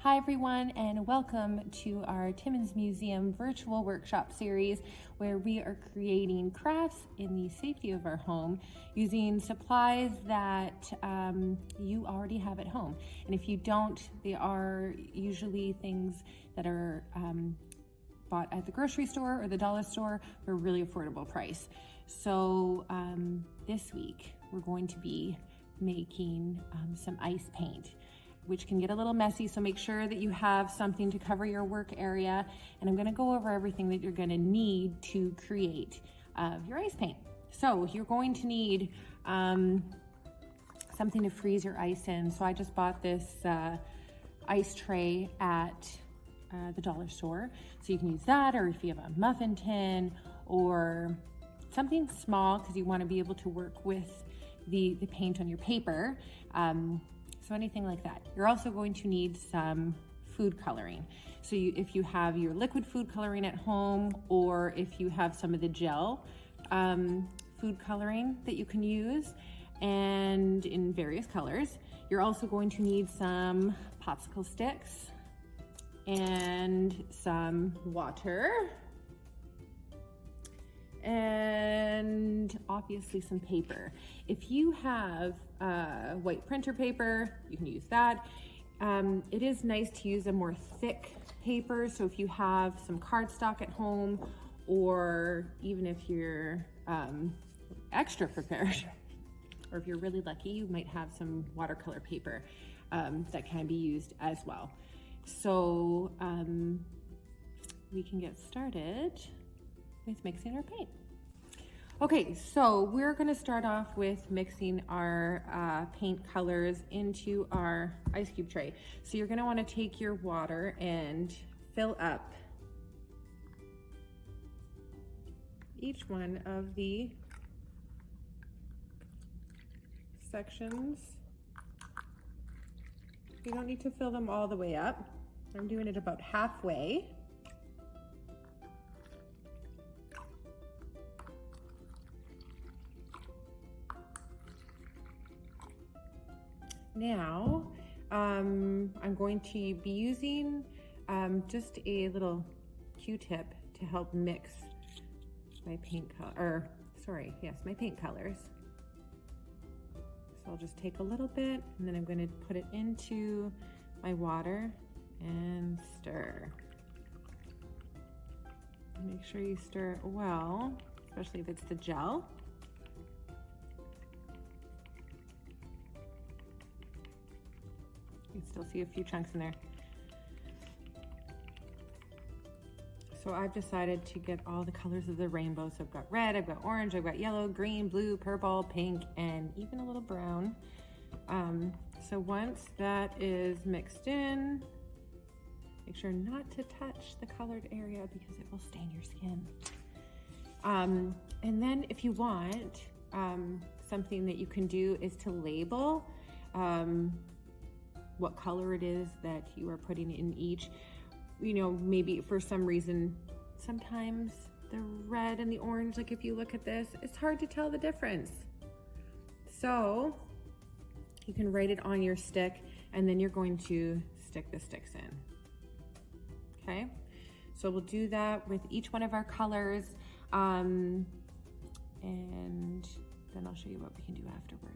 Hi everyone, and welcome to our Timmins Museum virtual workshop series where we are creating crafts in the safety of our home using supplies that you already have at home. And if you don't, they are usually things that are bought at the grocery store or the dollar store for a really affordable price. So this week we're going to be making some ice paint, which can get a little messy, so make sure that you have something to cover your work area. And I'm gonna go over everything that you're gonna need to create your ice paint. So you're going to need something to freeze your ice in. So I just bought this ice tray at the dollar store. So you can use that, or if you have a muffin tin or something small, because you wanna be able to work with the paint on your paper. So anything like that. You're also going to need some food coloring. So if you have your liquid food coloring at home, or if you have some of the gel food coloring that you can use, and in various colors. You're also going to need some popsicle sticks and some water, and obviously some paper. If you have white printer paper, you can use that. It is nice to use a more thick paper. So if you have some cardstock at home, or even if you're extra prepared, or if you're really lucky, you might have some watercolor paper that can be used as well. So we can get started with mixing our paint. Okay, so we're gonna start off with mixing our paint colors into our ice cube tray. So you're gonna wanna take your water and fill up each one of the sections. You don't need to fill them all the way up. I'm doing it about halfway. Now, I'm going to be using just a little Q-tip to help mix my paint my paint colors. So I'll just take a little bit, and then I'm going to put it into my water and stir. Make sure you stir it well, especially if it's the gel. You can still see a few chunks in there. So I've decided to get all the colors of the rainbow. So I've got red, I've got orange, I've got yellow, green, blue, purple, pink, and even a little brown. So once that is mixed in, make sure not to touch the colored area because it will stain your skin. And then if you want, something that you can do is to label what color it is that you are putting in each. You know, maybe for some reason, sometimes the red and the orange, like if you look at this, it's hard to tell the difference. So you can write it on your stick, and then you're going to stick the sticks in. Okay, so we'll do that with each one of our colors, and then I'll show you what we can do afterwards.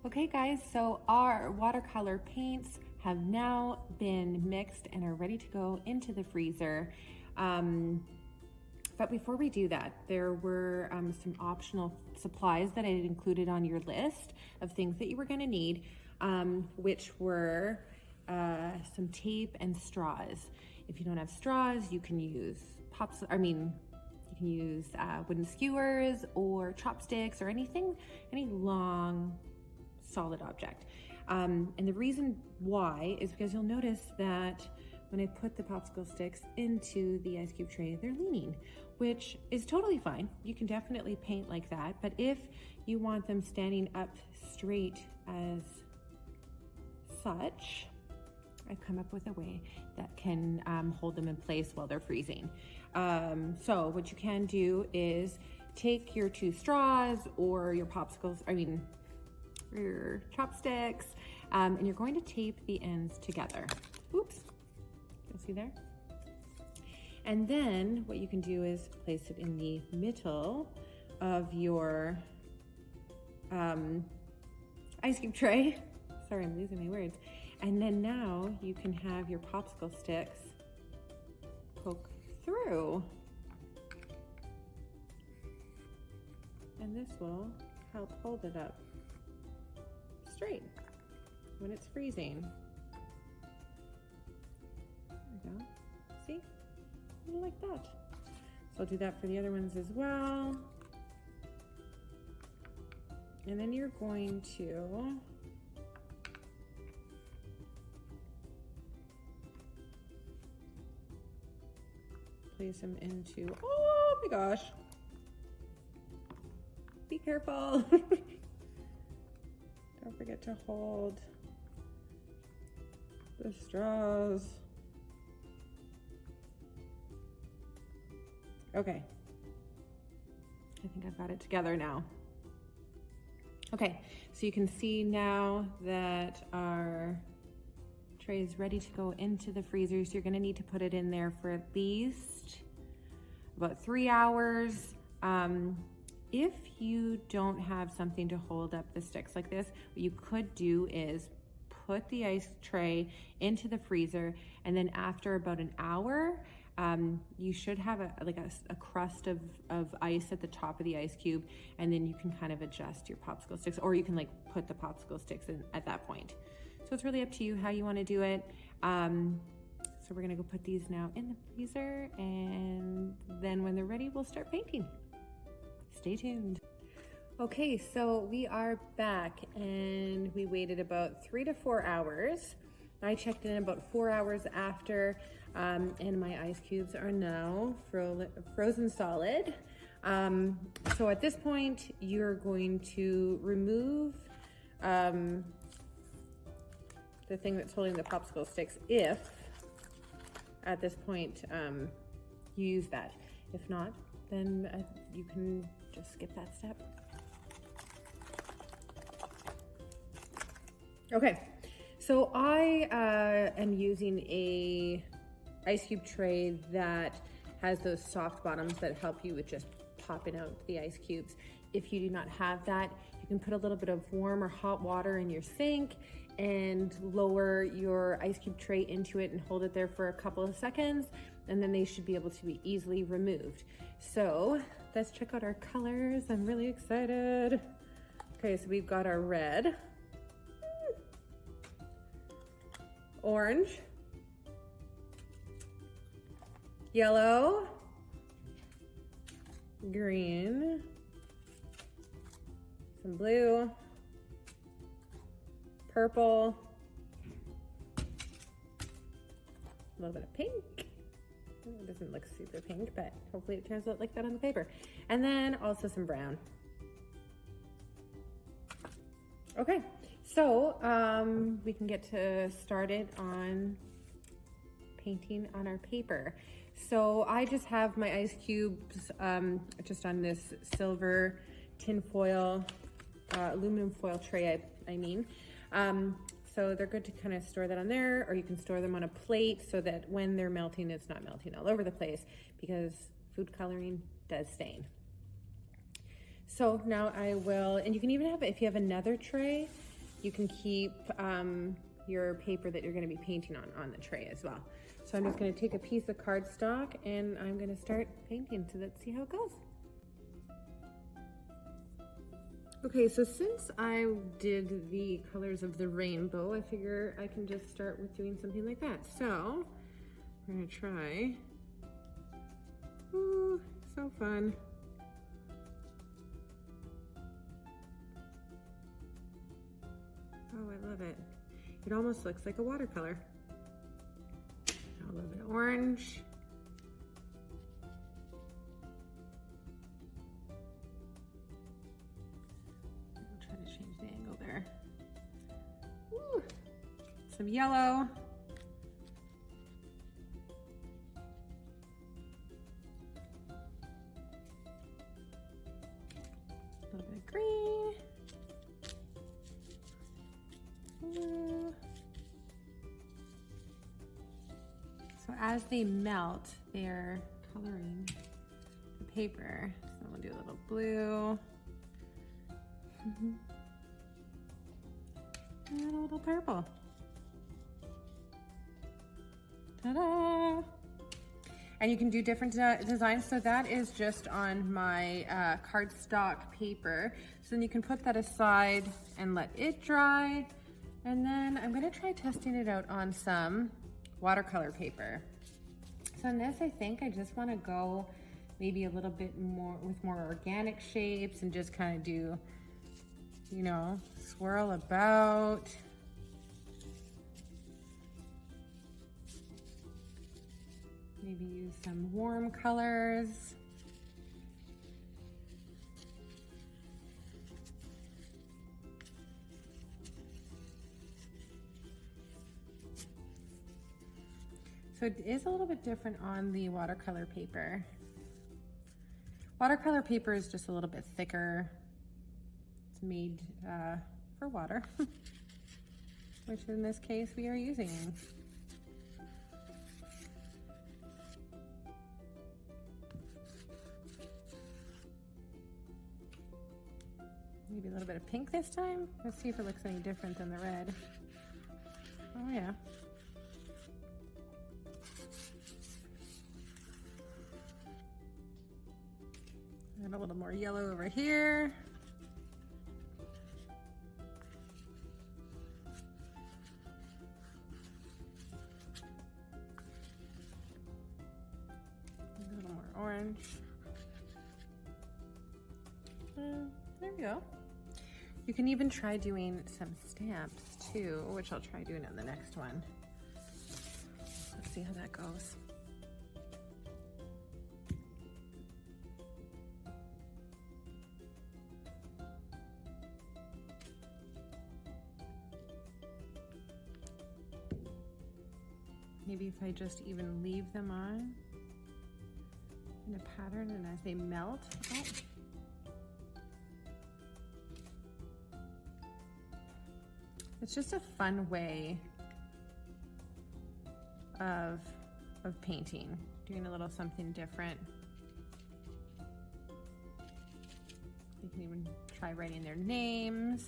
Okay guys, so our watercolor paints have now been mixed and are ready to go into the freezer. But before we do that, there were some optional supplies that I had included on your list of things that you were gonna need, which were some tape and straws. If you don't have straws, you can use wooden skewers or chopsticks or any long solid object. And the reason why is because you'll notice that when I put the popsicle sticks into the ice cube tray, they're leaning, which is totally fine. You can definitely paint like that, but if you want them standing up straight as such, I've come up with a way that can hold them in place while they're freezing. So what you can do is take your 2 straws or your popsicles, your chopsticks, and you're going to tape the ends together. Oops, you'll see there. And then what you can do is place it in the middle of your ice cube tray. Sorry, I'm losing my words. And then now you can have your popsicle sticks poke through. And this will help hold it up straight when it's freezing. There we go. See? Like that. So I'll do that for the other ones as well. And then you're going to place them into, oh my gosh. Be careful. Don't forget to hold the straws. Okay. I think I've got it together now. Okay, so you can see now that our tray is ready to go into the freezer. So you're gonna need to put it in there for at least about 3 hours. If you don't have something to hold up the sticks like this, what you could do is put the ice tray into the freezer, and then after about an hour, you should have a crust of ice at the top of the ice cube, and then you can kind of adjust your popsicle sticks, or you can like put the popsicle sticks in at that point. So it's really up to you how you want to do it. So we're gonna go put these now in the freezer, and then when they're ready, we'll start painting. Stay tuned. Okay, so we are back, and we waited about 3 to 4 hours. I checked in about 4 hours after, and my ice cubes are now frozen solid. So at this point, you're going to remove the thing that's holding the popsicle sticks if, at this point, you use that. If not, then you can just skip that step. Okay, so I am using a ice cube tray that has those soft bottoms that help you with just popping out the ice cubes. If you do not have that, you can put a little bit of warm or hot water in your sink and lower your ice cube tray into it and hold it there for a couple of seconds, and then they should be able to be easily removed. So let's check out our colors. I'm really excited. Okay, so we've got our red, orange, yellow, green, some blue, purple, a little bit of pink. It doesn't look super pink, but hopefully it turns out like that on the paper. And then also some brown. Okay, so we can get started on painting on our paper. So I just have my ice cubes just on this silver tin foil, aluminum foil tray, I mean. So they're good to kind of store that on there, or you can store them on a plate so that when they're melting, it's not melting all over the place, because food coloring does stain. So now I will, and you can even have, if you have another tray, you can keep your paper that you're going to be painting on the tray as well. So I'm just going to take a piece of cardstock and I'm going to start painting. So let's see how it goes. Okay, so since I did the colors of the rainbow, I figure I can just start with doing something like that. So we're gonna try. Ooh, so fun. Oh, I love it. It almost looks like a watercolor. A little bit of orange. Some yellow, green. Blue. So as they melt, they're coloring the paper. So we'll do a little blue. And a little purple. Ta-da! And you can do different designs. So that is just on my cardstock paper. So then you can put that aside and let it dry. And then I'm gonna try testing it out on some watercolor paper. So on this, I think I just wanna go maybe a little bit more with more organic shapes and just kind of do, you know, swirl about. Maybe use some warm colors. So it is a little bit different on the watercolor paper. Watercolor paper is just a little bit thicker. It's made for water, which in this case we are using. Maybe a little bit of pink this time. Let's see if it looks any different than the red. Oh yeah. And a little more yellow over here. A little more orange. And there we go. You can even try doing some stamps too, which I'll try doing on the next one. Let's see how that goes. Maybe if I just even leave them on in a pattern, and as they melt, oh. It's just a fun way of painting, doing a little something different. You can even try writing their names.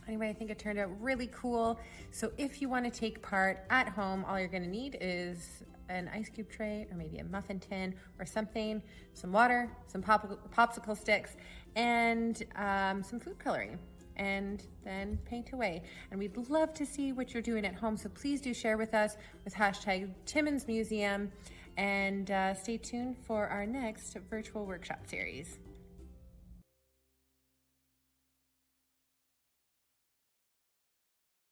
Anyway, I think it turned out really cool. So if you want to take part at home, all you're going to need is an ice cube tray or maybe a muffin tin or something, some water, some popsicle sticks, and some food coloring, and then paint away. And we'd love to see what you're doing at home, so please do share with us with hashtag Timmins Museum, and stay tuned for our next virtual workshop series.